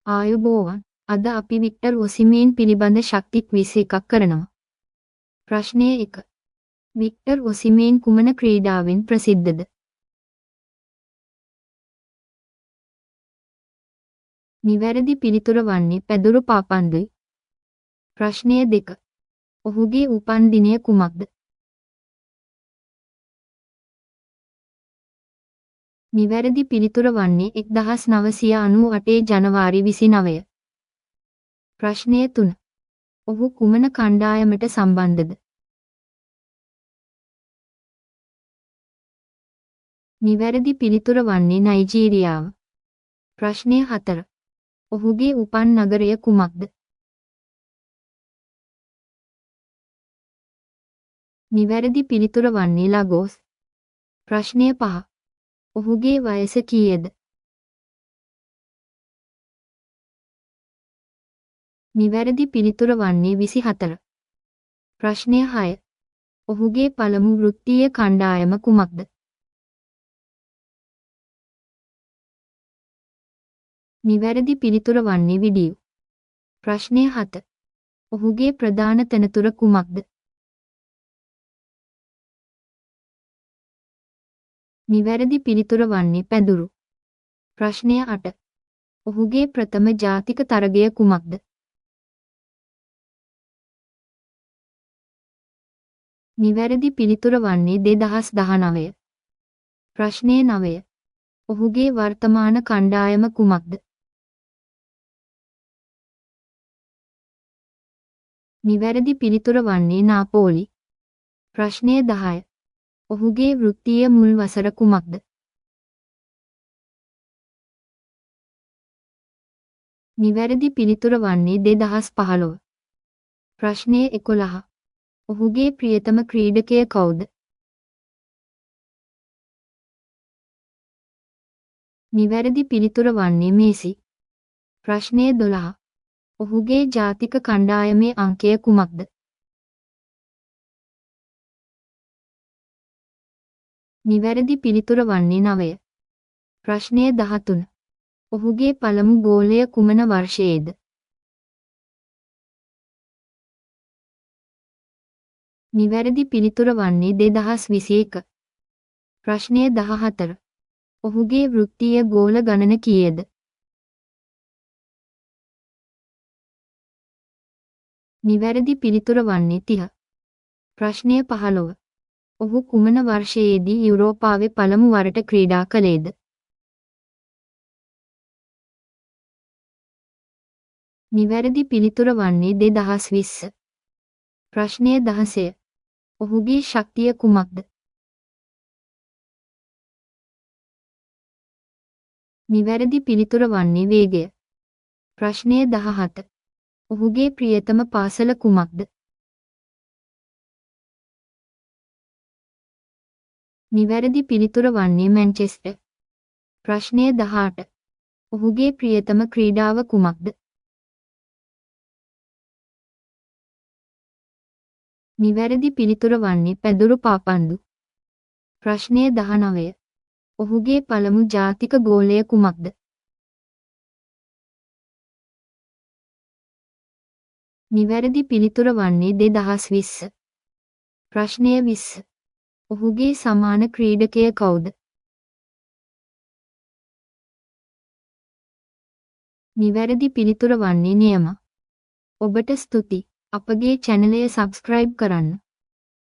ආයුබෝවන්. අද අපි වික්ටර් ඔසිමේන් පිළිබඳ ශක්ති ක්විස් එකක් කරනවා. ප්‍රශ්නය 1. වික්ටර් ඔසිමේන් කුමන ක්‍රීඩාවෙන් ප්‍රසිද්ධද? නිවැරදි පිළිතුර වන්නේ පැදුරු පාපන්දුයි. ප්‍රශ්නය 2. ඔහුගේ උපන් දිනය කුමක්ද? නිවැරදි පිළිතුර වන්නේ 1998 ජනවාරි 29. ප්‍රශ්නය 3. ඔහු කුමන කණ්ඩායමට සම්බන්ධද? නිවැරදි පිළිතුර වන්නේ නයිජීරියාව. ප්‍රශ්නය 4. ඔහුගේ උපන් නගරය කුමක්ද? නිවැරදි පිළිතුර වන්නේ ලගෝස්. ප්‍රශ්නය 5. ඔහුගේ වයස කීයද? නිවැරදි පිළිතුර වන්නේ 24. ප්‍රශ්නය 6. ඔහුගේ පළමු වෘත්තීය කණ්ඩායම කුමක්ද? නිවැරදි පිළිතුර වන්නේ විඩියු. ප්‍රශ්නය 7. ඔහුගේ ප්‍රධාන තනතුර කුමක්ද? නිවැරදි පිළිතුර වන්නේ පැදුරු. ප්‍රශ්නය 8. ඔහුගේ ප්‍රථම ජාතික තරගය කුමක්ද? නිවැරදි පිළිතුර වන්නේ 2019. ප්‍රශ්නය 9. ඔහුගේ වර්තමාන කණ්ඩායම කුමක්ද? නිවැරදි පිළිතුර වන්නේ නාපෝලි. ප්‍රශ්නය 10. ඔහුගේ වෘත්තීය මුල් වසර කුමක්ද? නිවැරදි පිළිතුර වන්නේ 2015. ප්‍රශ්නය 11. ඔහුගේ ප්‍රියතම ක්‍රීඩකය කවුද? නිවැරදි පිළිතුර වන්නේ මේසි. ප්‍රශ්නය 12. ඔහුගේ ජාතික කණ්ඩායමේ අංකය කුමක්ද? නිවැරදි පිළිතුර වන්නේ 9. ප්‍රශ්නය 13. ඔහුගේ පළමු ගෝලය කුමන වර්ෂයේද? නිවැරදි පිළිතුර වන්නේ 2021. ප්‍රශ්නය 14. ඔහුගේ වෘත්තීය ගෝල ගණන කීයද? නිවැරදි පිළිතුර වන්නේ 30. ප්‍රශ්නය 15. ඔහු කුමන වර්ෂයේදී යුරෝපාවේ පළමු වරට ක්‍රීඩා කළේද? නිවැරදි පිළිතුර වන්නේ 2020. ප්‍රශ්නය 16. ඔහුගේ ශක්තිය කුමක්ද? නිවැරදි පිළිතුර වන්නේ වේගය. ප්‍රශ්නය 17. ඔහුගේ ප්‍රියතම පාසල කුමක්ද? නිවැරදි පිළිතුර වන්නේ මැන්චෙස්ටර්. ප්‍රශ්නය 18. ඔහුගේ ප්‍රියතම ක්‍රීඩාව කුමක්ද? නිවැරදි පිළිතුර වන්නේ පැදුරු පාපන්දු. ප්‍රශ්නය 19. ඔහුගේ පළමු ජාතික ගෝලය කුමක්ද? නිවැරදි පිළිතුර වන්නේ 2020. ප්‍රශ්නය 20. ඔහුගේ සමාන ක්‍රීඩකය කවුද? නිවැරදි පිළිතුර වන්නේ නියම. ඔබට ස්තුති. අපගේ චැනලය සබ්ස්ක්‍රයිබ් කරන්න.